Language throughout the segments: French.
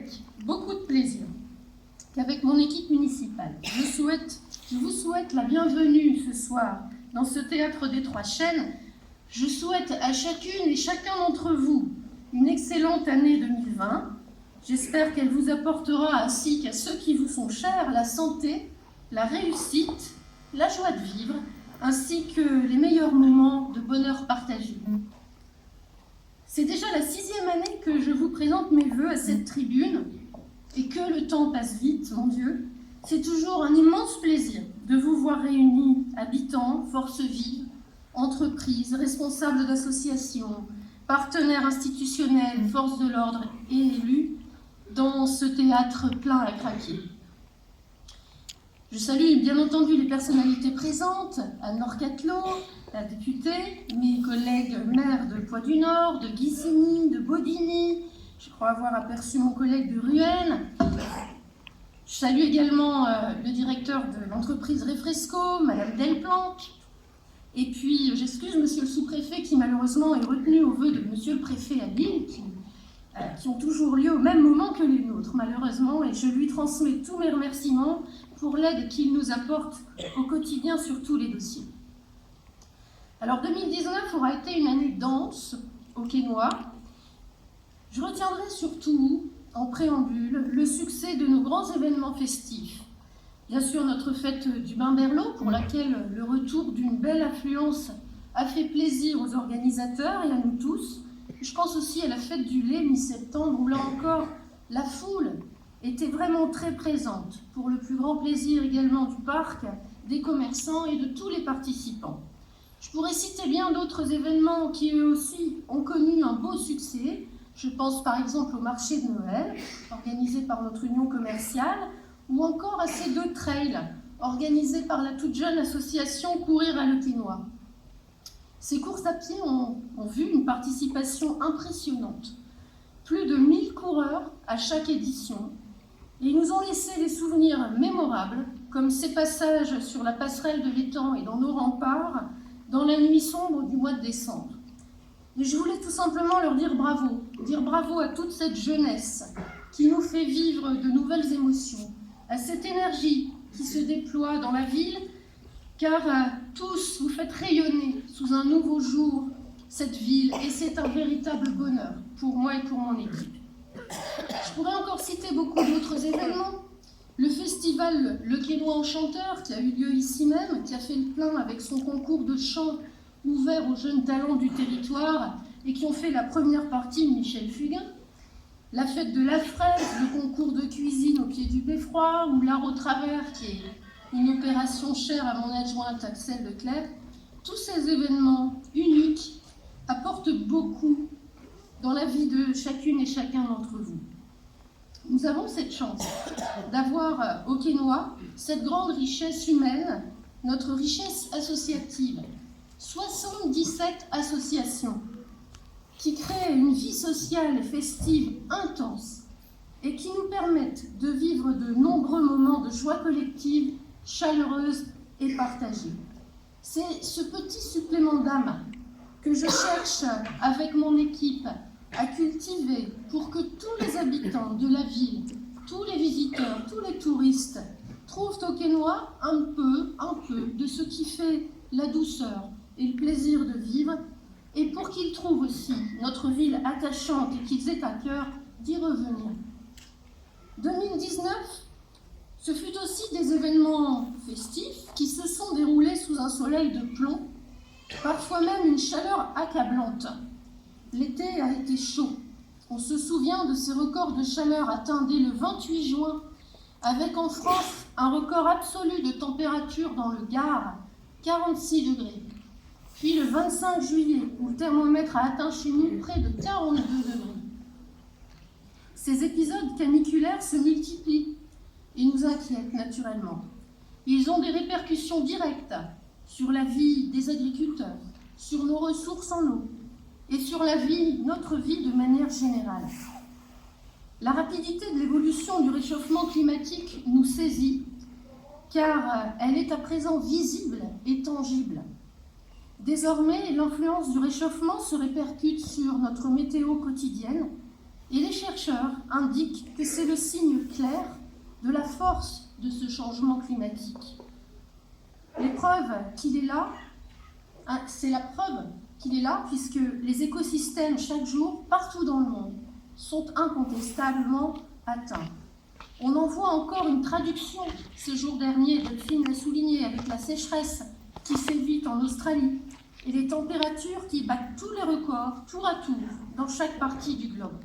avec beaucoup de plaisir qu'avec mon équipe municipale, je vous souhaite la bienvenue ce soir dans ce théâtre des Trois Chênes. Je souhaite à chacune et chacun d'entre vous une excellente année 2020. J'espère qu'elle vous apportera, ainsi qu'à ceux qui vous sont chers, la santé, la réussite, la joie de vivre, ainsi que les meilleurs moments de bonheur partagé. C'est déjà la 6e année que je vous présente mes vœux à cette tribune, et que le temps passe vite, mon Dieu. C'est toujours un immense plaisir de vous voir réunis, habitants, forces vives, entreprises, responsables d'associations, partenaires institutionnels, forces de l'ordre et élus, dans ce théâtre plein à craquer. Je salue bien entendu les personnalités présentes, Anne-Laure Catelot, la députée, mes collègues maires de Poix-du-Nord, de Guissigny, de Baudigny, je crois avoir aperçu mon collègue de Ruelle. Je salue également le directeur de l'entreprise Refresco, Madame Delplanque. Et puis, j'excuse Monsieur le sous-préfet qui malheureusement est retenu au vœu de Monsieur le préfet à Lille, qui ont toujours lieu au même moment que les nôtres, malheureusement, et je lui transmets tous mes remerciements pour l'aide qu'il nous apporte au quotidien sur tous les dossiers. Alors 2019 aura été une année dense au Quesnoy. Je retiendrai surtout, en préambule, le succès de nos grands événements festifs. Bien sûr, notre fête du Bain-Berlot, pour laquelle le retour d'une belle affluence a fait plaisir aux organisateurs et à nous tous. Je pense aussi à la fête du lait mi-septembre, où là encore, la foule était vraiment très présente, pour le plus grand plaisir également du parc, des commerçants et de tous les participants. Je pourrais citer bien d'autres événements qui eux aussi ont connu un beau succès. Je pense par exemple au marché de Noël, organisé par notre union commerciale, ou encore à ces 2 trails, organisés par la toute jeune association Courir à Le Quesnoy. Ces courses à pied ont vu une participation impressionnante. Plus de 1000 coureurs à chaque édition, et ils nous ont laissé des souvenirs mémorables, comme ces passages sur la passerelle de l'étang et dans nos remparts, dans la nuit sombre du mois de décembre. Et je voulais tout simplement leur dire bravo à toute cette jeunesse qui nous fait vivre de nouvelles émotions, à cette énergie qui se déploie dans la ville, car tous vous faites rayonner sous un nouveau jour cette ville, et c'est un véritable bonheur pour moi et pour mon équipe. Je pourrais encore citer beaucoup d'autres événements. Le festival Le Quesnoy Enchanteur, qui a eu lieu ici même, qui a fait le plein avec son concours de chant ouvert aux jeunes talents du territoire et qui ont fait la première partie de Michel Fugain. La fête de la fraise, le concours de cuisine au pied du beffroi, ou l'art au travers, qui est une opération chère à mon adjointe Axel Leclerc. Tous ces événements uniques apportent beaucoup dans la vie de chacune et chacun d'entre vous. Nous avons cette chance d'avoir au Quesnoy cette grande richesse humaine, notre richesse associative. 77 associations qui créent une vie sociale et festive intense et qui nous permettent de vivre de nombreux moments de joie collective, chaleureuse et partagée. C'est ce petit supplément d'âme que je cherche avec mon équipe à cultiver pour que tous les habitants de la ville, tous les visiteurs, tous les touristes trouvent au Quesnoy un peu de ce qui fait la douceur et le plaisir de vivre, et pour qu'ils trouvent aussi notre ville attachante et qu'ils aient à cœur d'y revenir. 2019, ce fut aussi des événements festifs qui se sont déroulés sous un soleil de plomb, parfois même une chaleur accablante. L'été a été chaud. On se souvient de ces records de chaleur atteints dès le 28 juin, avec en France un record absolu de température dans le Gard, 46 degrés. Puis le 25 juillet, où le thermomètre a atteint chez nous près de 42 degrés. Ces épisodes caniculaires se multiplient et nous inquiètent naturellement. Ils ont des répercussions directes sur la vie des agriculteurs, sur nos ressources en eau et sur notre vie de manière générale. La rapidité de l'évolution du réchauffement climatique nous saisit, car elle est à présent visible et tangible. Désormais, l'influence du réchauffement se répercute sur notre météo quotidienne Et les chercheurs indiquent que c'est le signe clair de la force de ce changement climatique. Les preuves qu'il est là, c'est la preuve qu'il est là, puisque les écosystèmes, chaque jour, partout dans le monde, sont incontestablement atteints. On en voit encore une traduction ce jour dernier, Delphine l'a souligné, avec la sécheresse qui sévit en Australie et les températures qui battent tous les records, tour à tour, dans chaque partie du globe.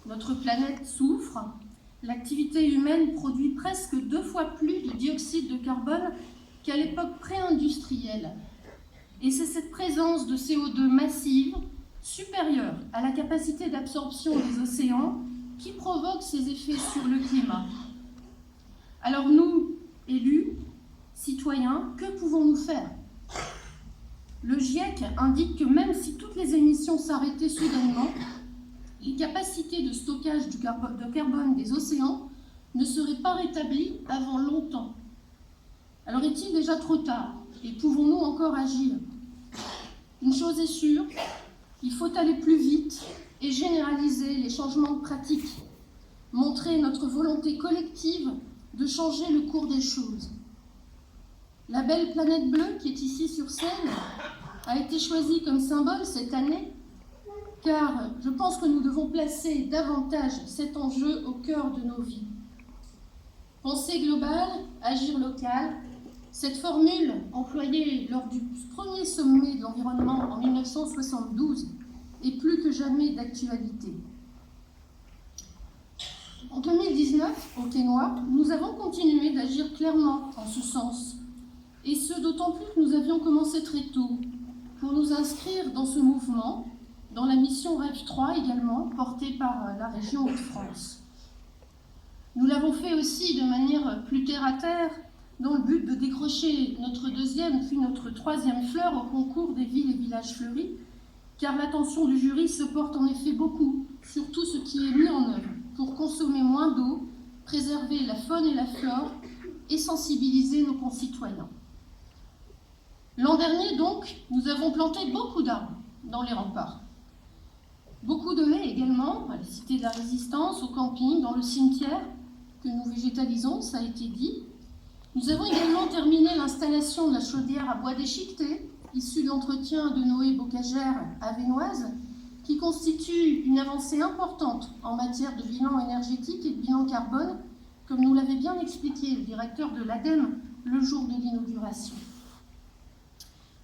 Notre planète souffre, l'activité humaine produit presque 2 fois plus de dioxyde de carbone qu'à l'époque pré-industrielle. Et c'est cette présence de CO2 massive, supérieure à la capacité d'absorption des océans, qui provoque ces effets sur le climat. Alors nous, élus, citoyens, que pouvons-nous faire ? Le GIEC indique que même si toutes les émissions s'arrêtaient soudainement, les capacités de stockage de carbone des océans ne seraient pas rétablies avant longtemps. Alors est-il déjà trop tard et pouvons-nous encore agir ? Une chose est sûre, il faut aller plus vite et généraliser les changements de pratiques, montrer notre volonté collective de changer le cours des choses. La belle planète bleue qui est ici sur scène a été choisie comme symbole cette année, car je pense que nous devons placer davantage cet enjeu au cœur de nos vies. Penser global, agir local, cette formule employée lors du premier sommet de l'environnement en 1972 est plus que jamais d'actualité. En 2019, au Kenya, nous avons continué d'agir clairement en ce sens, et ce d'autant plus que nous avions commencé très tôt pour nous inscrire dans ce mouvement, dans la mission REV 3 également, portée par la région Hauts-de-France. Nous l'avons fait aussi de manière plus terre-à-terre, dans le but de décrocher notre deuxième puis notre troisième fleur au concours des villes et villages fleuris, car l'attention du jury se porte en effet beaucoup sur tout ce qui est mis en œuvre pour consommer moins d'eau, préserver la faune et la flore et sensibiliser nos concitoyens. L'an dernier, donc, nous avons planté beaucoup d'arbres dans les remparts. Beaucoup de haies également, à la Cité de la Résistance, au camping, dans le cimetière, que nous végétalisons, ça a été dit. Nous avons également terminé l'installation de la chaudière à bois déchiqueté, issue de l'entretien de Noé Bocagère à Vénoise, qui constitue une avancée importante en matière de bilan énergétique et de bilan carbone, comme nous l'avait bien expliqué le directeur de l'ADEME le jour de l'inauguration.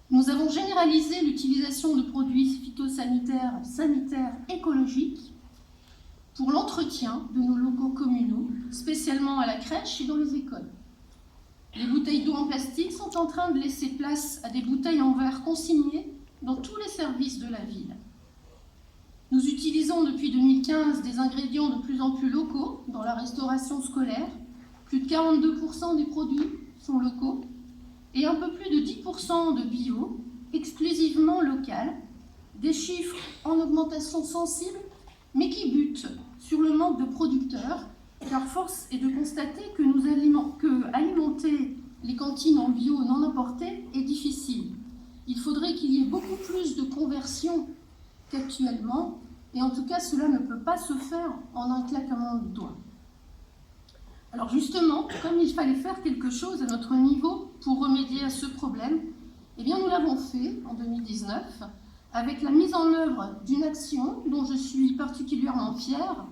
Nous avons généralisé l'utilisation de produits phytosanitaires écologiques pour l'entretien de nos locaux communaux, spécialement à la crèche et dans les écoles. Les bouteilles d'eau en plastique sont en train de laisser place à des bouteilles en verre consignées dans tous les services de la ville. Nous utilisons depuis 2015 des ingrédients de plus en plus locaux dans la restauration scolaire. Plus de 42% des produits sont locaux et un peu plus de 10% de bio, exclusivement local. Des chiffres en augmentation sensible, mais qui butent sur le manque de producteurs, car force est de constater que alimenter les cantines en bio non importé est difficile. Il faudrait qu'il y ait beaucoup plus de conversion qu'actuellement, et en tout cas cela ne peut pas se faire en un claquement de doigts. Alors justement, comme il fallait faire quelque chose à notre niveau pour remédier à ce problème, eh bien nous l'avons fait en 2019 avec la mise en œuvre d'une action dont je suis particulièrement fière.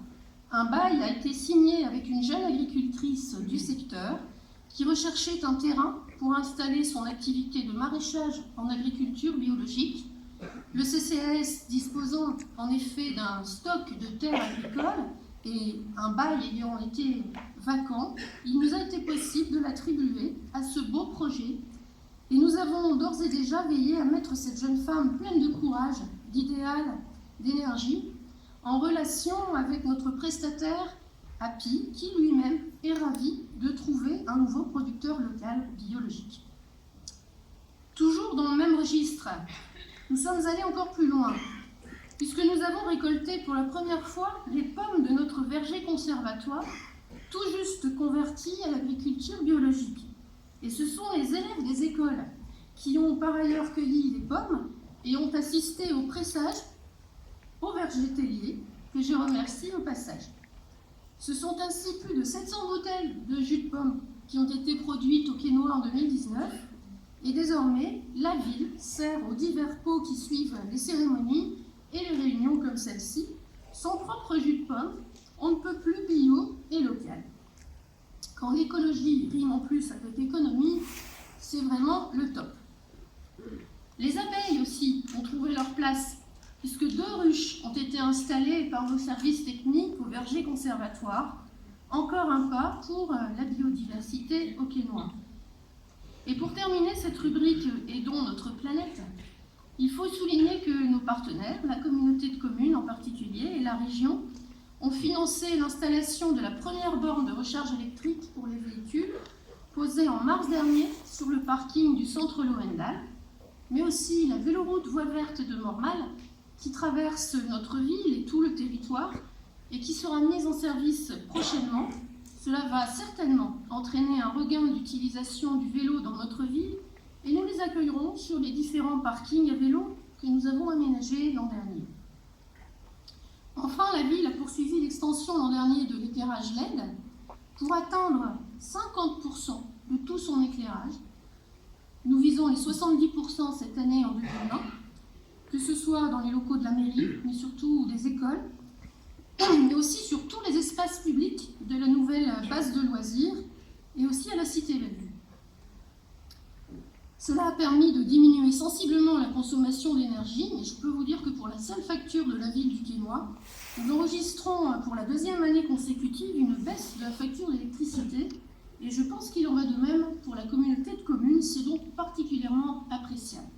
Un bail a été signé avec une jeune agricultrice du secteur qui recherchait un terrain pour installer son activité de maraîchage en agriculture biologique. Le CCAS disposant en effet d'un stock de terres agricoles et un bail ayant été vacant, il nous a été possible de l'attribuer à ce beau projet. Et nous avons d'ores et déjà veillé à mettre cette jeune femme pleine de courage, d'idéal, d'énergie, en relation avec notre prestataire Happy, qui lui-même est ravi de trouver un nouveau producteur local biologique. Toujours dans le même registre, nous sommes allés encore plus loin, puisque nous avons récolté pour la première fois les pommes de notre verger conservatoire, tout juste convertis à l'agriculture biologique. Et ce sont les élèves des écoles qui ont par ailleurs cueilli les pommes et ont assisté au pressage au verger tellier que je remercie au passage. Ce sont ainsi plus de 700 bouteilles de jus de pomme qui ont été produites au Quesnoy en 2019. Et désormais, la ville sert aux divers pots qui suivent les cérémonies et les réunions comme celle-ci son propre jus de pomme, on ne peut plus bio et local. Quand l'écologie rime en plus avec économie, c'est vraiment le top. Les abeilles aussi ont trouvé leur place, puisque 2 ruches ont été installées par nos services techniques au verger conservatoire. Encore un pas pour la biodiversité au Quesnoy. Et pour terminer cette rubrique « Aidons notre planète », il faut souligner que nos partenaires, la communauté de communes en particulier et la région, ont financé l'installation de la première borne de recharge électrique pour les véhicules, posée en mars dernier sur le parking du centre Loendal, mais aussi la véloroute voie verte de Mormal, qui traverse notre ville et tout le territoire, et qui sera mise en service prochainement. Cela va certainement entraîner un regain d'utilisation du vélo dans notre ville, et nous les accueillerons sur les différents parkings à vélo que nous avons aménagés l'an dernier. Enfin, la ville a poursuivi l'extension l'an dernier de l'éclairage LED pour atteindre 50% de tout son éclairage. Nous visons les 70% cette année en 2020, que ce soit dans les locaux de la mairie, mais surtout des écoles, mais aussi sur tous les espaces publics de la nouvelle base de loisirs et aussi à la Cité Bellevue. Cela a permis de diminuer sensiblement la consommation d'énergie, mais je peux vous dire que pour la seule facture de la ville du Quesnoy, nous enregistrons pour la 2e année consécutive une baisse de la facture d'électricité, et je pense qu'il en va de même pour la communauté de communes, c'est donc particulièrement appréciable.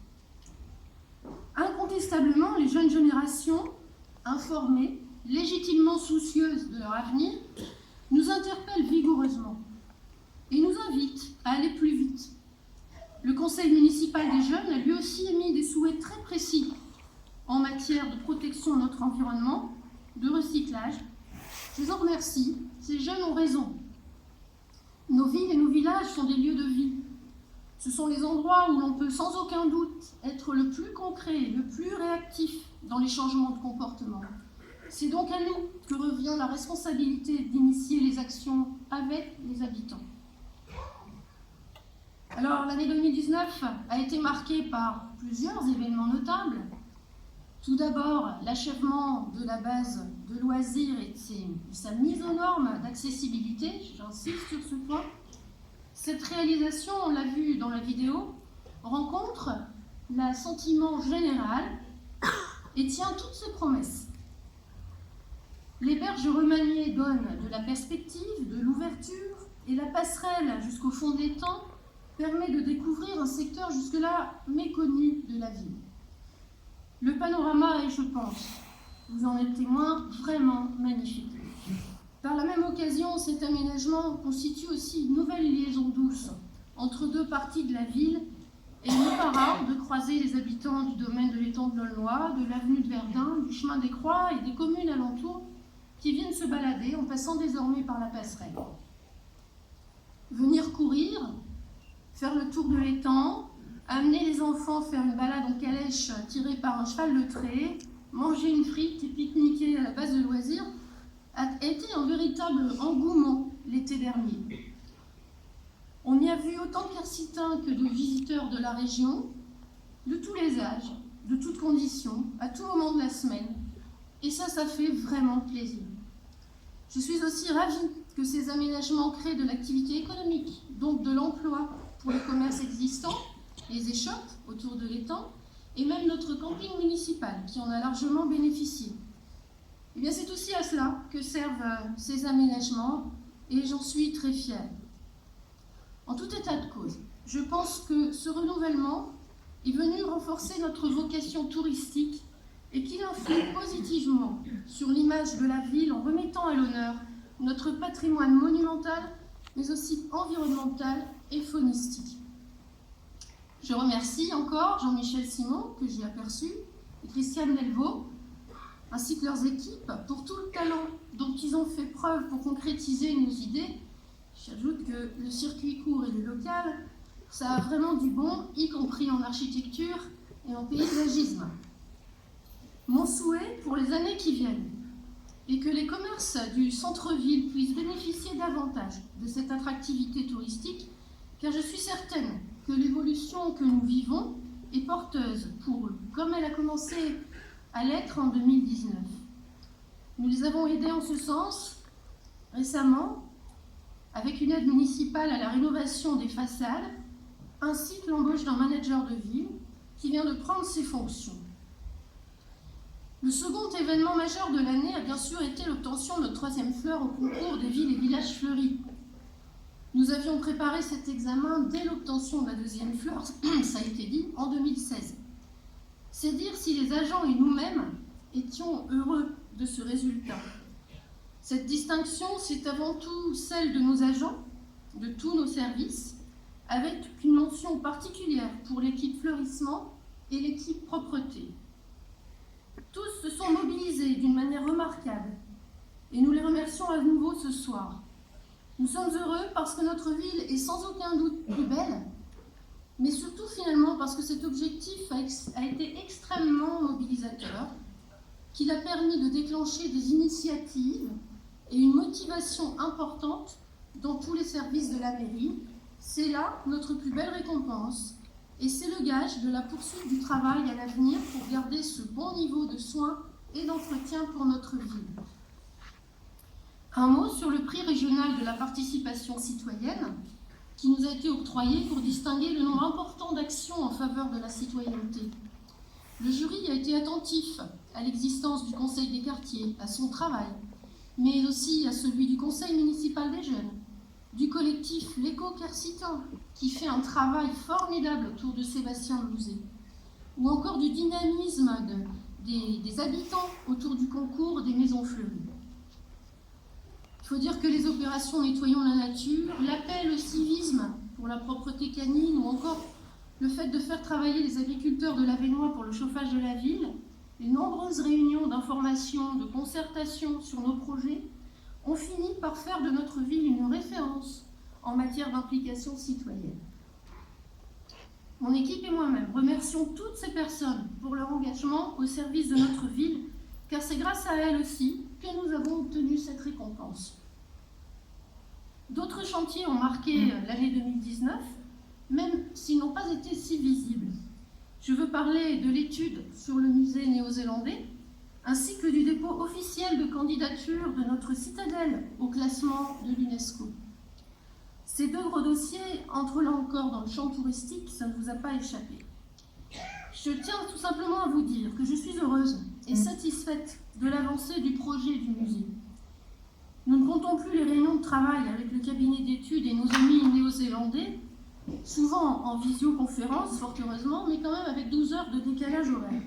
Incontestablement, les jeunes générations, informées, légitimement soucieuses de leur avenir, nous interpellent vigoureusement et nous invitent à aller plus vite. Le conseil municipal des jeunes a lui aussi émis des souhaits très précis en matière de protection de notre environnement, de recyclage. Je les en remercie, ces jeunes ont raison. Nos villes et nos villages sont des lieux de vie. Ce sont les endroits où l'on peut sans aucun doute être le plus concret, le plus réactif dans les changements de comportement. C'est donc à nous que revient la responsabilité d'initier les actions avec les habitants. Alors, l'année 2019 a été marquée par plusieurs événements notables. Tout d'abord, l'achèvement de la base de loisirs et de sa mise aux normes d'accessibilité, j'insiste sur ce point. Cette réalisation, on l'a vu dans la vidéo, rencontre l'assentiment général et tient toutes ses promesses. Les berges remaniées donnent de la perspective, de l'ouverture, et la passerelle jusqu'au fond des temps permet de découvrir un secteur jusque-là méconnu de la ville. Le panorama est, je pense, vous en êtes témoin, vraiment magnifique. Par la même occasion, cet aménagement constitue aussi une nouvelle liaison douce entre 2 parties de la ville et il n'est pas rare de croiser les habitants du domaine de l'étang de l'Aulnoy, de l'avenue de Verdun, du chemin des Croix et des communes alentours qui viennent se balader en passant désormais par la passerelle. Venir courir, faire le tour de l'étang, amener les enfants faire une balade en calèche tirée par un cheval de trait, manger une frite et pique-niquer à la base de loisirs a été un véritable engouement l'été dernier. On y a vu autant de Quercitins que de visiteurs de la région, de tous les âges, de toutes conditions, à tout moment de la semaine. Et ça fait vraiment plaisir. Je suis aussi ravie que ces aménagements créent de l'activité économique, donc de l'emploi pour les commerces existants, les échoppes autour de l'étang, et même notre camping municipal qui en a largement bénéficié. Eh bien, c'est aussi à cela que servent ces aménagements et j'en suis très fière. En tout état de cause, je pense que ce renouvellement est venu renforcer notre vocation touristique et qu'il influe positivement sur l'image de la ville en remettant à l'honneur notre patrimoine monumental, mais aussi environnemental et faunistique. Je remercie encore Jean-Michel Simon, que j'ai aperçu, et Christiane Delvaux, ainsi que leurs équipes, pour tout le talent dont ils ont fait preuve pour concrétiser nos idées. J'ajoute que le circuit court et le local, ça a vraiment du bon, y compris en architecture et en paysagisme. Mon souhait pour les années qui viennent, et que les commerces du centre-ville puissent bénéficier davantage de cette attractivité touristique, car je suis certaine que l'évolution que nous vivons est porteuse pour eux, comme elle a commencé à l'être en 2019. Nous les avons aidés en ce sens récemment avec une aide municipale à la rénovation des façades, ainsi que l'embauche d'un manager de ville qui vient de prendre ses fonctions. Le second événement majeur de l'année a bien sûr été l'obtention de notre 3e fleur au concours des villes et villages fleuris. Nous avions préparé cet examen dès l'obtention de la 2e fleur, ça a été dit, en 2016. C'est dire si les agents et nous-mêmes étions heureux de ce résultat. Cette distinction, c'est avant tout celle de nos agents, de tous nos services, avec une mention particulière pour l'équipe fleurissement et l'équipe propreté. Tous se sont mobilisés d'une manière remarquable et nous les remercions à nouveau ce soir. Nous sommes heureux parce que notre ville est sans aucun doute plus belle, mais surtout finalement parce que cet objectif a été extrêmement mobilisateur, qu'il a permis de déclencher des initiatives et une motivation importante dans tous les services de la mairie. C'est là notre plus belle récompense et c'est le gage de la poursuite du travail à l'avenir pour garder ce bon niveau de soins et d'entretien pour notre ville. Un mot sur le prix régional de la participation citoyenne qui nous a été octroyé pour distinguer le nombre important d'actions en faveur de la citoyenneté. Le jury a été attentif à l'existence du Conseil des quartiers, à son travail, mais aussi à celui du Conseil municipal des jeunes, du collectif L'Éco-Quercitan, qui fait un travail formidable autour de Sébastien Louzet, ou encore du dynamisme des habitants autour du concours des maisons fleuries. Il faut dire que les opérations Nettoyons la nature, l'appel au civisme pour la propreté canine, ou encore le fait de faire travailler les agriculteurs de l'Avesnois pour le chauffage de la ville, les nombreuses réunions d'information, de concertation sur nos projets, ont fini par faire de notre ville une référence en matière d'implication citoyenne. Mon équipe et moi-même remercions toutes ces personnes pour leur engagement au service de notre ville, car c'est grâce à elles aussi que nous avons obtenu cette récompense. D'autres chantiers ont marqué l'année 2019, même s'ils n'ont pas été si visibles. Je veux parler de l'étude sur le musée néo-zélandais, ainsi que du dépôt officiel de candidature de notre citadelle au classement de l'UNESCO. Ces deux gros dossiers entrent là encore dans le champ touristique, ça ne vous a pas échappé. Je tiens tout simplement à vous dire que je suis heureuse et satisfaite de l'avancée du projet du musée. Nous ne comptons plus les réunions de travail avec le cabinet d'études et nos amis néo-zélandais, souvent en visioconférence, fort heureusement, mais quand même avec 12 heures de décalage horaire.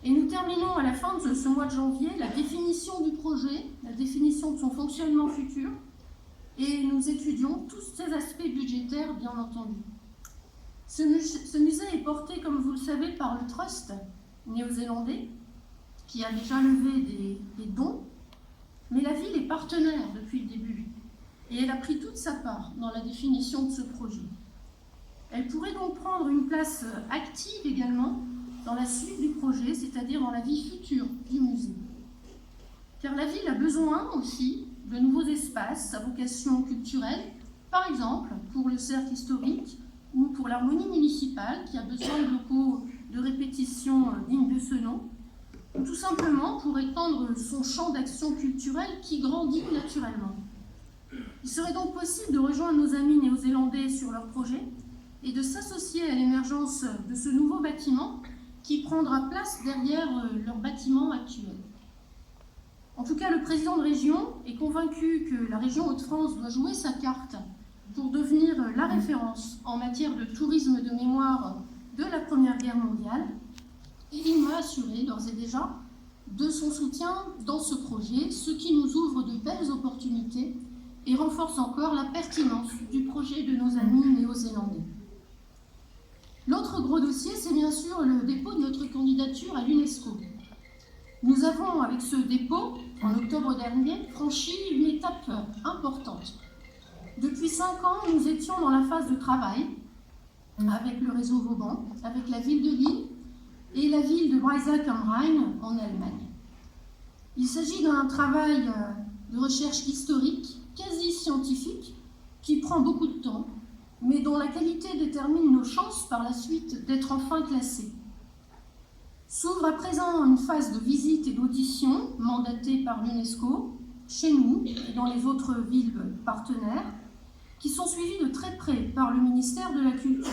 Et nous terminons à la fin de ce mois de janvier la définition du projet, la définition de son fonctionnement futur, et nous étudions tous ces aspects budgétaires, bien entendu. Ce musée est porté, comme vous le savez, par le Trust néo-zélandais, qui a déjà levé des dons, mais la ville est partenaire depuis le début, et elle a pris toute sa part dans la définition de ce projet. Elle pourrait donc prendre une place active également dans la suite du projet, c'est-à-dire dans la vie future du musée. Car la ville a besoin aussi de nouveaux espaces à vocation culturelle, par exemple pour le cercle historique ou pour l'harmonie municipale qui a besoin de locaux de répétition dignes de ce nom, ou tout simplement pour étendre son champ d'action culturelle qui grandit naturellement. Il serait donc possible de rejoindre nos amis néo-zélandais sur leur projet et de s'associer à l'émergence de ce nouveau bâtiment qui prendra place derrière leur bâtiment actuel. En tout cas, le président de région est convaincu que la région Hauts-de-France doit jouer sa carte pour devenir la référence en matière de tourisme de mémoire de la Première Guerre mondiale. Et il m'a assuré d'ores et déjà de son soutien dans ce projet, ce qui nous ouvre de belles opportunités et renforce encore la pertinence du projet de nos amis néo-zélandais. L'autre gros dossier, c'est bien sûr le dépôt de notre candidature à l'UNESCO. Nous avons, avec ce dépôt, en octobre dernier, franchi une étape importante. Depuis 5 ans, nous étions dans la phase de travail avec le réseau Vauban, avec la ville de Lille et la ville de Breisach am Rhein en Allemagne. Il s'agit d'un travail de recherche historique, quasi scientifique, qui prend beaucoup de temps, mais dont la qualité détermine nos chances par la suite d'être enfin classés. S'ouvre à présent une phase de visite et d'audition mandatée par l'UNESCO, chez nous et dans les autres villes partenaires, qui sont suivies de très près par le ministère de la Culture.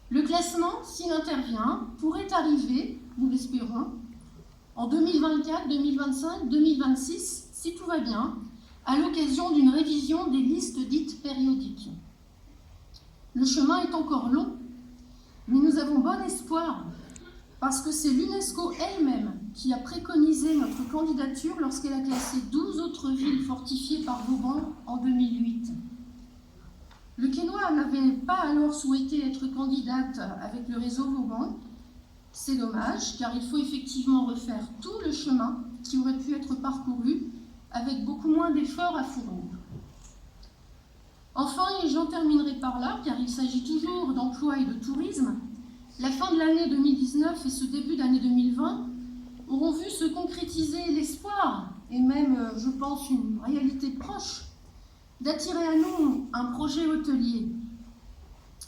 Le classement, s'il intervient, pourrait arriver, nous l'espérons, en 2024, 2025, 2026, si tout va bien, à l'occasion d'une révision des listes dites périodiques. Le chemin est encore long, mais nous avons bon espoir, parce que c'est l'UNESCO elle-même qui a préconisé notre candidature lorsqu'elle a classé 12 autres villes fortifiées par Vauban en 2008. Le Quesnoy n'avait pas alors souhaité être candidate avec le réseau Vauban. C'est dommage, car il faut effectivement refaire tout le chemin qui aurait pu être parcouru avec beaucoup moins d'efforts à fournir. Enfin, et j'en terminerai par là, car il s'agit toujours d'emploi et de tourisme, la fin de l'année 2019 et ce début d'année 2020 auront vu se concrétiser l'espoir, et même, je pense, une réalité proche, d'attirer à nous un projet hôtelier,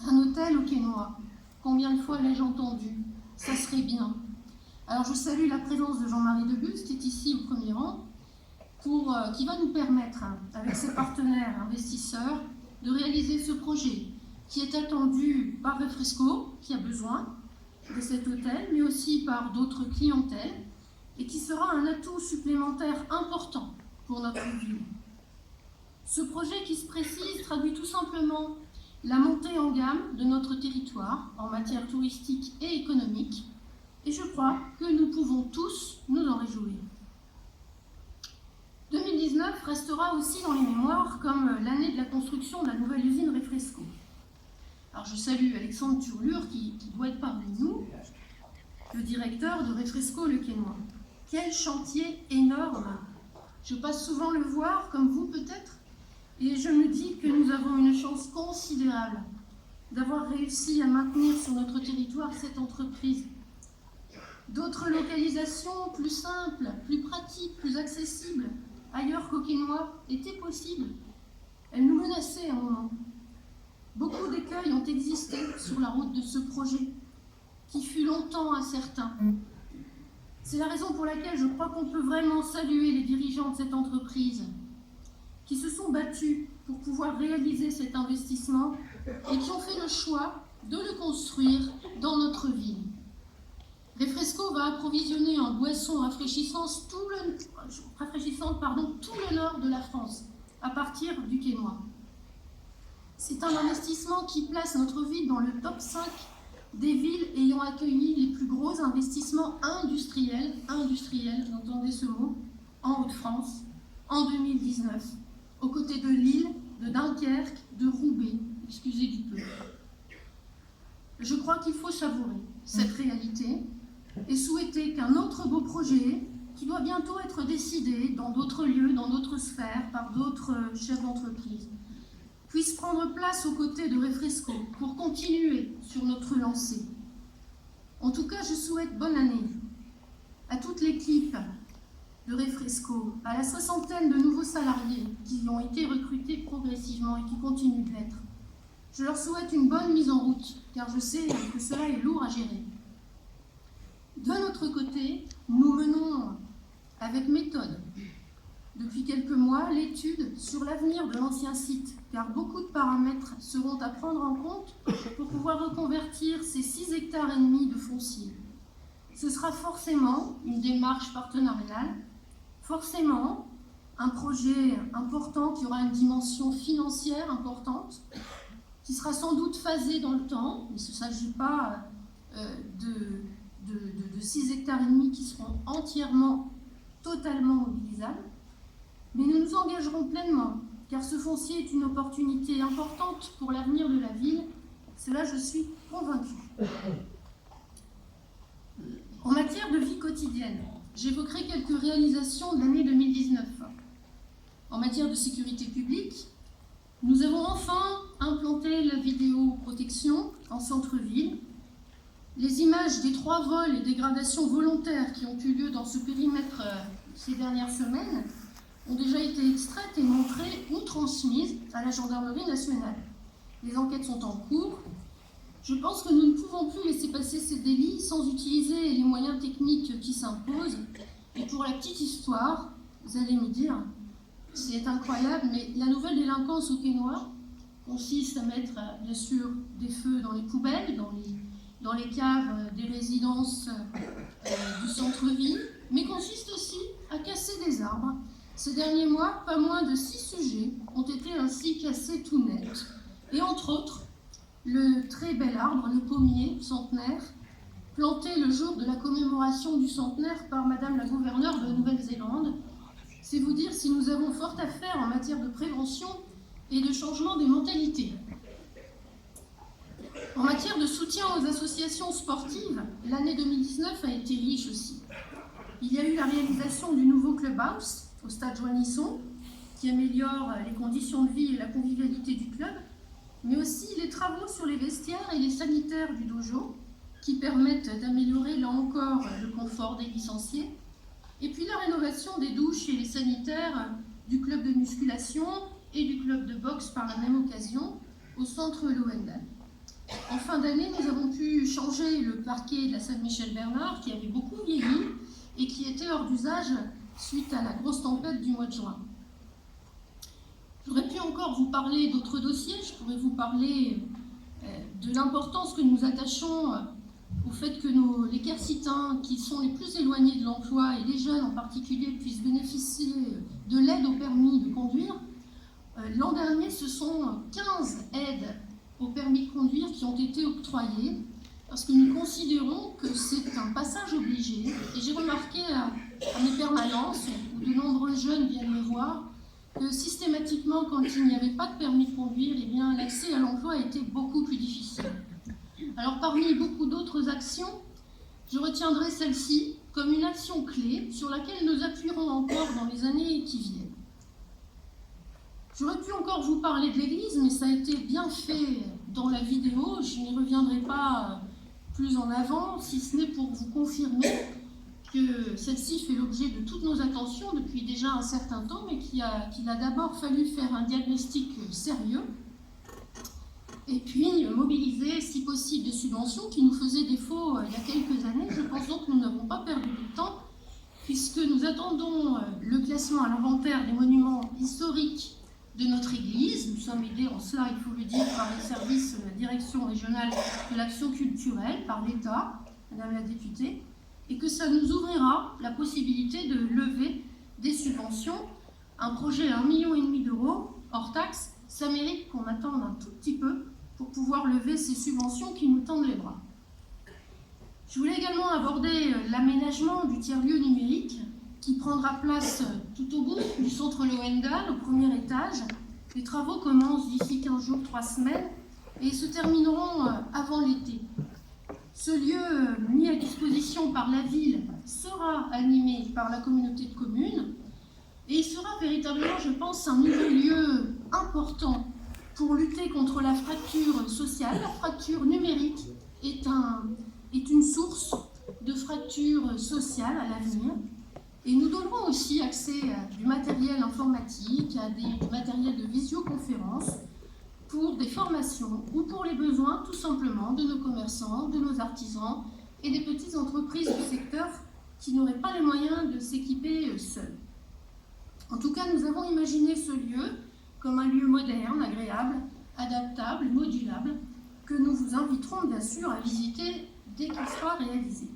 un hôtel au Quesnoy. Combien de fois l'ai-je entendu? Ça serait bien. Alors je salue la présence de Jean-Marie Debus, qui est ici au premier rang, qui va nous permettre, avec ses partenaires investisseurs, de réaliser ce projet, qui est attendu par Refresco, qui a besoin de cet hôtel, mais aussi par d'autres clientèles, et qui sera un atout supplémentaire important pour notre ville. Ce projet qui se précise traduit tout simplement la montée en gamme de notre territoire en matière touristique et économique, et je crois que nous pouvons tous nous en réjouir. 2019 restera aussi dans les mémoires comme l'année de la construction de la nouvelle usine Refresco. Alors je salue Alexandre Turlure qui doit être parmi nous, le directeur de Refresco le Quesnoy. Quel chantier énorme! Je passe souvent le voir, comme vous peut-être, et je me dis que nous avons une chance considérable d'avoir réussi à maintenir sur notre territoire cette entreprise. D'autres localisations plus simples, plus pratiques, plus accessibles, ailleurs qu'au Quesnoy, étaient possibles. Elles nous menaçaient à un moment. Beaucoup d'écueils ont existé sur la route de ce projet, qui fut longtemps incertain. C'est la raison pour laquelle je crois qu'on peut vraiment saluer les dirigeants de cette entreprise, qui se sont battus pour pouvoir réaliser cet investissement et qui ont fait le choix de le construire dans notre ville. Refresco va approvisionner en boissons rafraîchissantes tout le nord de la France, à partir du Quesnoy. C'est un investissement qui place notre ville dans le top 5 des villes ayant accueilli les plus gros investissements industriels, vous entendez ce mot, en Hauts-de-France, en 2019, aux côtés de Lille, de Dunkerque, de Roubaix, excusez du peu. Je crois qu'il faut savourer cette réalité et souhaiter qu'un autre beau projet, qui doit bientôt être décidé dans d'autres lieux, dans d'autres sphères, par d'autres chefs d'entreprise, puisse prendre place aux côtés de Refresco pour continuer sur notre lancée. En tout cas, je souhaite bonne année à toute l'équipe de Refresco, à la 60aine de nouveaux salariés qui ont été recrutés progressivement et qui continuent de l'être. Je leur souhaite une bonne mise en route, car je sais que cela est lourd à gérer. De notre côté, nous menons avec méthode, depuis quelques mois, l'étude sur l'avenir de l'ancien site, car beaucoup de paramètres seront à prendre en compte pour pouvoir reconvertir ces 6,5 hectares de foncier. Ce sera forcément une démarche partenariale, forcément un projet important qui aura une dimension financière importante, qui sera sans doute phasé dans le temps, mais il ne s'agit pas de 6,5 hectares qui seront entièrement, totalement mobilisables. Mais nous nous engagerons pleinement, car ce foncier est une opportunité importante pour l'avenir de la ville. Cela, je suis convaincue. En matière de vie quotidienne, j'évoquerai quelques réalisations de l'année 2019. En matière de sécurité publique, nous avons enfin implanté la vidéoprotection en centre-ville. Les images des 3 vols et dégradations volontaires qui ont eu lieu dans ce périmètre ces dernières semaines ont déjà été extraites et montrées ou transmises à la gendarmerie nationale. Les enquêtes sont en cours. Je pense que nous ne pouvons plus laisser passer ces délits sans utiliser les moyens techniques qui s'imposent. Et pour la petite histoire, vous allez me dire, c'est incroyable, mais la nouvelle délinquance au Quénois consiste à mettre, bien sûr, des feux dans les poubelles, dans les caves des résidences du centre-ville, mais consiste aussi à casser des arbres. Ces derniers mois, pas moins de 6 sujets ont été ainsi cassés tout net. Et entre autres, le très bel arbre, le pommier centenaire, planté le jour de la commémoration du centenaire par Madame la gouverneure de Nouvelle-Zélande. C'est vous dire si nous avons fort à faire en matière de prévention et de changement des mentalités. En matière de soutien aux associations sportives, l'année 2019 a été riche aussi. Il y a eu la réalisation du nouveau clubhouse au stade Joannisson, qui améliore les conditions de vie et la convivialité du club, mais aussi les travaux sur les vestiaires et les sanitaires du dojo, qui permettent d'améliorer là encore le confort des licenciés, et puis la rénovation des douches et les sanitaires du club de musculation et du club de boxe par la même occasion au centre Loendal. En fin d'année, nous avons pu changer le parquet de la salle Michel-Bernard, qui avait beaucoup vieilli et qui était hors d'usage suite à la grosse tempête du mois de juin. J'aurais pu encore vous parler d'autres dossiers. Je pourrais vous parler de l'importance que nous attachons au fait que les Quercitains, qui sont les plus éloignés de l'emploi, et les jeunes en particulier, puissent bénéficier de l'aide au permis de conduire. L'an dernier, ce sont 15 aides au permis de conduire qui ont été octroyées, parce que nous considérons que c'est un passage obligé. Et j'ai remarqué à mes permanences, où de nombreux jeunes viennent me voir, que systématiquement, quand il n'y avait pas de permis de conduire, eh bien, l'accès à l'emploi était beaucoup plus difficile. Alors, parmi beaucoup d'autres actions, je retiendrai celle-ci comme une action clé sur laquelle nous appuierons encore dans les années qui viennent. J'aurais pu encore vous parler de l'Église, mais ça a été bien fait dans la vidéo. Je n'y reviendrai pas plus en avant, si ce n'est pour vous confirmer que celle-ci fait l'objet de toutes nos attentions depuis déjà un certain temps, mais qu'il a d'abord fallu faire un diagnostic sérieux, et puis mobiliser, si possible, des subventions qui nous faisaient défaut il y a quelques années. Je pense donc que nous n'avons pas perdu de temps, puisque nous attendons le classement à l'inventaire des monuments historiques de notre Église. Nous sommes aidés en cela, il faut le dire, par les services de la Direction régionale de l'action culturelle, par l'État, Madame la députée, et que ça nous ouvrira la possibilité de lever des subventions. Un projet à 1,5 million d'euros, hors taxe, ça mérite qu'on attende un tout petit peu pour pouvoir lever ces subventions qui nous tendent les bras. Je voulais également aborder l'aménagement du tiers-lieu numérique qui prendra place tout au bout du centre Loendal, au premier étage. Les travaux commencent d'ici 15 jours, 3 semaines, et se termineront avant l'été. Ce lieu mis à disposition par la ville sera animé par la communauté de communes, et il sera véritablement, je pense, un nouveau lieu important pour lutter contre la fracture sociale. La fracture numérique est une source de fracture sociale à l'avenir. Et nous donnerons aussi accès à du matériel informatique, à du matériel de visioconférence pour des formations ou pour les besoins tout simplement de nos commerçants, de nos artisans et des petites entreprises du secteur qui n'auraient pas les moyens de s'équiper seuls. En tout cas, nous avons imaginé ce lieu comme un lieu moderne, agréable, adaptable, modulable, que nous vous inviterons bien sûr à visiter dès qu'il sera réalisé.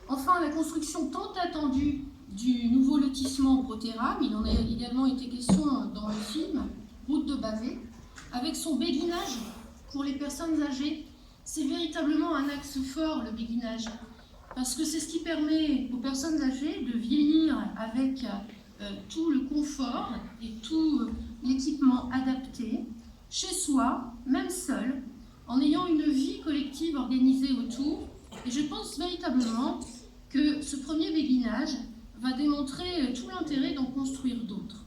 Enfin, la construction tant attendue du nouveau lotissement Protéram, il en a également été question dans le film, Route de Bavé, avec son béguinage pour les personnes âgées. C'est véritablement un axe fort, le béguinage, parce que c'est ce qui permet aux personnes âgées de vieillir avec tout le confort et tout l'équipement adapté, chez soi, même seul, en ayant une vie collective organisée autour. Et je pense véritablement que ce premier béguinage va démontrer tout l'intérêt d'en construire d'autres.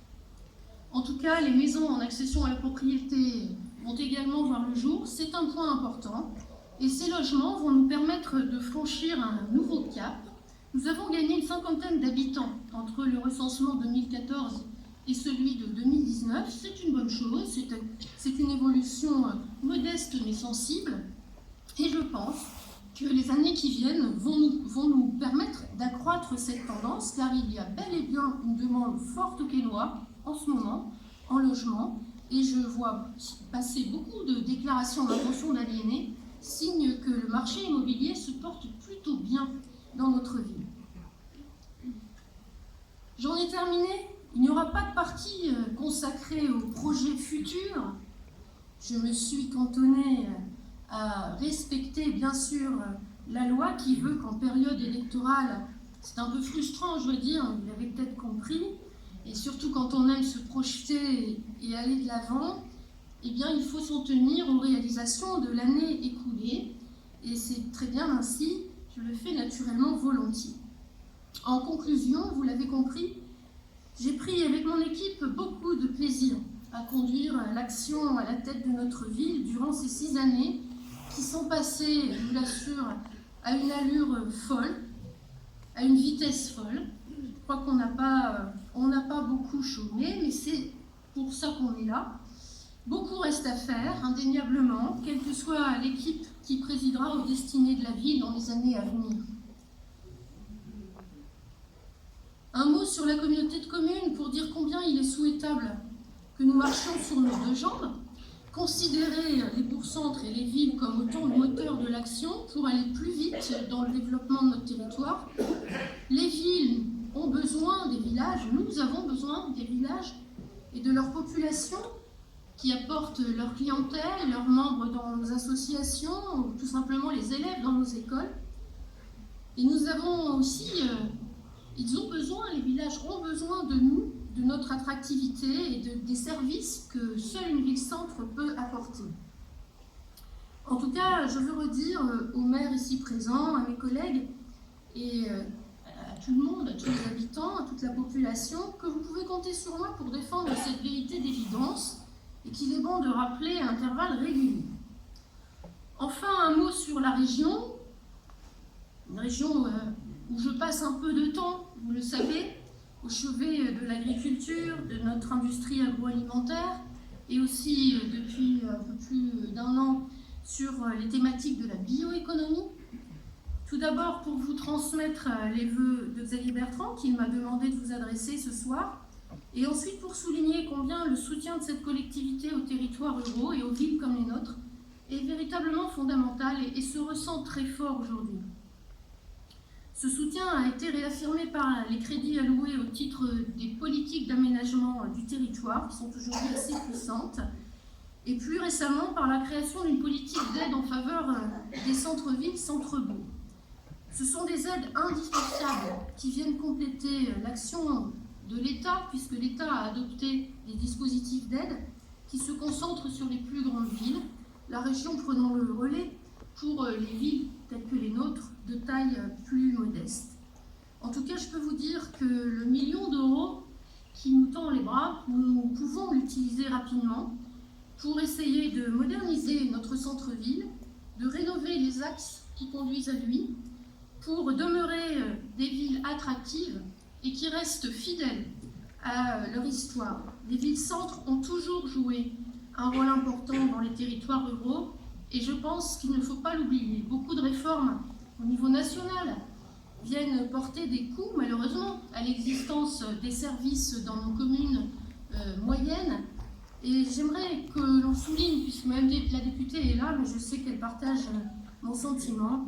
En tout cas, les maisons en accession à la propriété vont également voir le jour. C'est un point important. Et ces logements vont nous permettre de franchir un nouveau cap. Nous avons gagné une 50aine d'habitants entre le recensement 2014 et celui de 2019. C'est une bonne chose, c'est une évolution modeste mais sensible. Et je pense que les années qui viennent vont nous permettre d'accroître cette tendance, car il y a bel et bien une demande forte au Quesnoy en ce moment, en logement, et je vois passer beaucoup de déclarations d'intention d'aliéner, signe que le marché immobilier se porte plutôt bien dans notre ville. J'en ai terminé. Il n'y aura pas de partie consacrée aux projets futurs. Je me suis cantonnée à respecter, bien sûr, la loi qui veut qu'en période électorale, c'est un peu frustrant, je veux dire, vous l'avez peut-être compris, et surtout quand on aime se projeter et aller de l'avant, eh bien, il faut s'en tenir aux réalisations de l'année écoulée, et c'est très bien ainsi, je le fais naturellement volontiers. En conclusion, vous l'avez compris, j'ai pris avec mon équipe beaucoup de plaisir à conduire l'action à la tête de notre ville durant ces 6 années qui sont passées, je vous l'assure, à une allure folle, à une vitesse folle. Je crois qu'on n'a pas beaucoup chômé, mais c'est pour ça qu'on est là. Beaucoup reste à faire, indéniablement, quelle que soit l'équipe qui présidera aux destinées de la ville dans les années à venir. Un mot sur la communauté de communes pour dire combien il est souhaitable que nous marchions sur nos 2 jambes, considérer les bourgs-centres et les villes comme autant de moteurs de l'action pour aller plus vite dans le développement de notre territoire. Les villes ont besoin des villages, nous avons besoin des villages et de leur population qui apportent leur clientèle, leurs membres dans nos associations, ou tout simplement les élèves dans nos écoles. Et nous avons aussi, les villages ont besoin de nous, de notre attractivité et des services que seule une ville-centre peut apporter. En tout cas, je veux redire aux maires ici présents, à mes collègues et à tout le monde, à tous les habitants, à toute la population, que vous pouvez compter sur moi pour défendre cette vérité d'évidence et qu'il est bon de rappeler à intervalles réguliers. Enfin, un mot sur la région, une région où je passe un peu de temps, vous le savez, au chevet de l'agriculture, de notre industrie agroalimentaire, et aussi depuis un peu plus d'1 an sur les thématiques de la bioéconomie. Tout d'abord pour vous transmettre les vœux de Xavier Bertrand, qu'il m'a demandé de vous adresser ce soir, et ensuite pour souligner combien le soutien de cette collectivité aux territoires ruraux et aux villes comme les nôtres est véritablement fondamental et se ressent très fort aujourd'hui. Ce soutien a été réaffirmé par les crédits alloués au titre des politiques d'aménagement du territoire, qui sont aujourd'hui assez puissantes, et plus récemment par la création d'une politique d'aide en faveur des centres-villes, centres-bourgs. Ce sont des aides indispensables qui viennent compléter l'action de l'État, puisque l'État a adopté des dispositifs d'aide qui se concentrent sur les plus grandes villes, la région prenant le relais pour les villes telles que les nôtres, de taille plus modeste. En tout cas, je peux vous dire que le 1 million d'euros qui nous tend les bras, nous pouvons l'utiliser rapidement pour essayer de moderniser notre centre-ville, de rénover les axes qui conduisent à lui, pour demeurer des villes attractives et qui restent fidèles à leur histoire. Les villes-centres ont toujours joué un rôle important dans les territoires ruraux, et je pense qu'il ne faut pas l'oublier. Beaucoup de réformes au niveau national viennent porter des coûts, malheureusement, à l'existence des services dans nos communes moyennes. Et j'aimerais que l'on souligne, puisque même la députée est là, mais je sais qu'elle partage mon sentiment,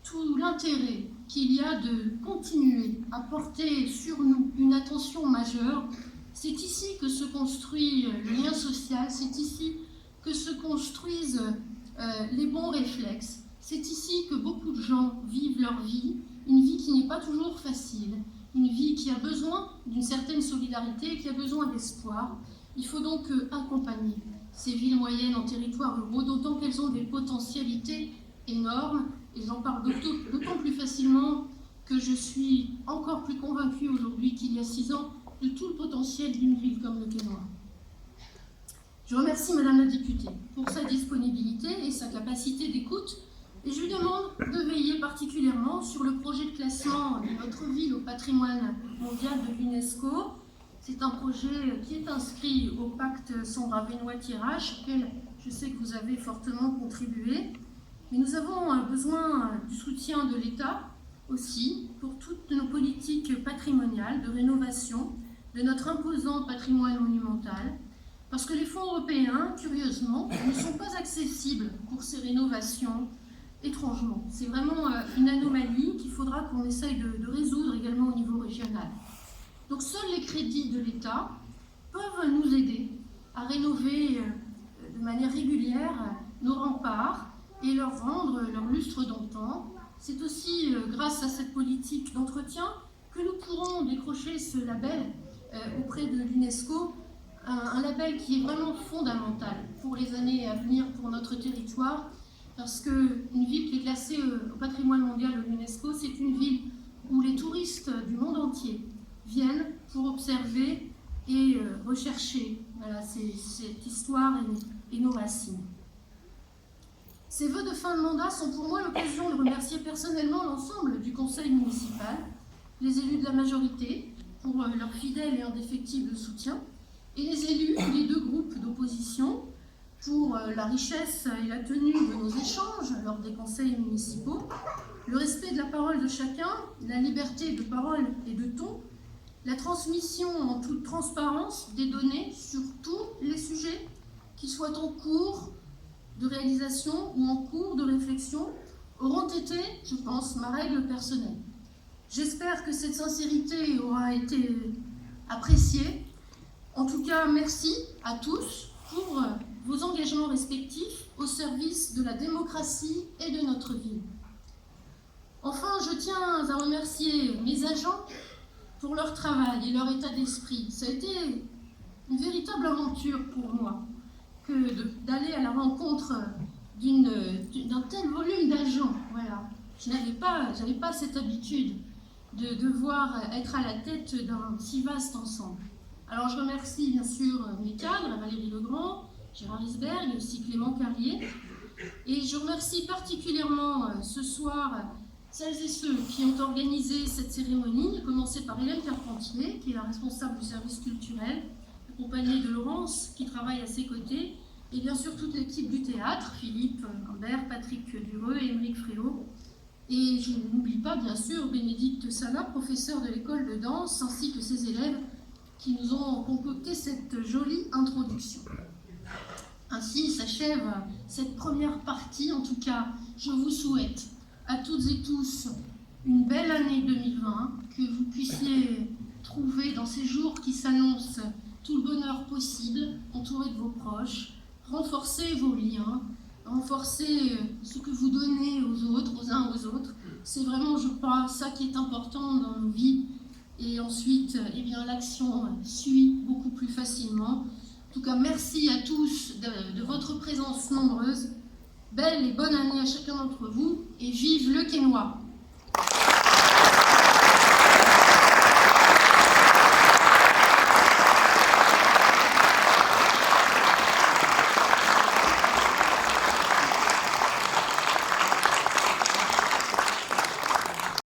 tout l'intérêt qu'il y a de continuer à porter sur nous une attention majeure. C'est ici que se construit le lien social, c'est ici que se construisent les bons réflexes. C'est ici que beaucoup de gens vivent leur vie, une vie qui n'est pas toujours facile, une vie qui a besoin d'une certaine solidarité, qui a besoin d'espoir. Il faut donc accompagner ces villes moyennes en territoires ruraux, d'autant qu'elles ont des potentialités énormes, et j'en parle d'autant plus facilement que je suis encore plus convaincue aujourd'hui qu'il y a 6 ans de tout le potentiel d'une ville comme le Quesnoy. Je remercie Madame la députée pour sa disponibilité et sa capacité d'écoute Et je lui demande de veiller particulièrement sur le projet de classement de notre ville au patrimoine mondial de l'UNESCO. C'est un projet qui est inscrit au pacte Sambra-Benoît-Thiérache, auquel je sais que vous avez fortement contribué. Mais nous avons besoin du soutien de l'État aussi pour toutes nos politiques patrimoniales de rénovation de notre imposant patrimoine monumental, parce que les fonds européens, curieusement, ne sont pas accessibles pour ces rénovations étrangement. C'est vraiment une anomalie qu'il faudra qu'on essaye de résoudre également au niveau régional. Donc seuls les crédits de l'État peuvent nous aider à rénover de manière régulière nos remparts et leur rendre leur lustre d'antan. C'est aussi grâce à cette politique d'entretien que nous pourrons décrocher ce label auprès de l'UNESCO, un label qui est vraiment fondamental pour les années à venir pour notre territoire, parce qu'une ville qui est classée au patrimoine mondial de l'UNESCO, c'est une ville où les touristes du monde entier viennent pour observer et rechercher cette histoire et nos racines. Ces vœux de fin de mandat sont pour moi l'occasion de remercier personnellement l'ensemble du conseil municipal, les élus de la majorité pour leur fidèle et indéfectible soutien, et les élus des deux groupes d'opposition pour la richesse et la tenue de nos échanges lors des conseils municipaux, le respect de la parole de chacun, la liberté de parole et de ton, la transmission en toute transparence des données sur tous les sujets, qu'ils soient en cours de réalisation ou en cours de réflexion, auront été, je pense, ma règle personnelle. J'espère que cette sincérité aura été appréciée. En tout cas, merci à tous pour vos engagements respectifs au service de la démocratie et de notre ville. Enfin, je tiens à remercier mes agents pour leur travail et leur état d'esprit. Ça a été une véritable aventure pour moi que d'aller à la rencontre d'un tel volume d'agents. Voilà. Je n'avais pas cette habitude de devoir être à la tête d'un si vaste ensemble. Alors je remercie bien sûr mes cadres, Valérie Legrand, Gérard Risberg et aussi Clément Carlier. Et je remercie particulièrement ce soir celles et ceux qui ont organisé cette cérémonie, à commencer par Hélène Carpentier, qui est la responsable du service culturel, accompagnée de Laurence, qui travaille à ses côtés, et bien sûr toute l'équipe du théâtre, Philippe Humbert, Patrick Dureux et Émeric Fréau. Et je n'oublie pas bien sûr Bénédicte Sana, professeure de l'école de danse, ainsi que ses élèves qui nous ont concocté cette jolie introduction. Ainsi s'achève cette première partie. En tout cas, je vous souhaite à toutes et tous une belle année 2020, que vous puissiez trouver dans ces jours qui s'annoncent tout le bonheur possible, entouré de vos proches, renforcer vos liens, renforcer ce que vous donnez aux autres, aux uns aux autres. C'est vraiment, je crois, ça qui est important dans nos vies. Et ensuite, eh bien, l'action suit beaucoup plus facilement. En tout cas, merci à tous de votre présence nombreuse. Belle et bonne année à chacun d'entre vous, et vive le Quesnoy!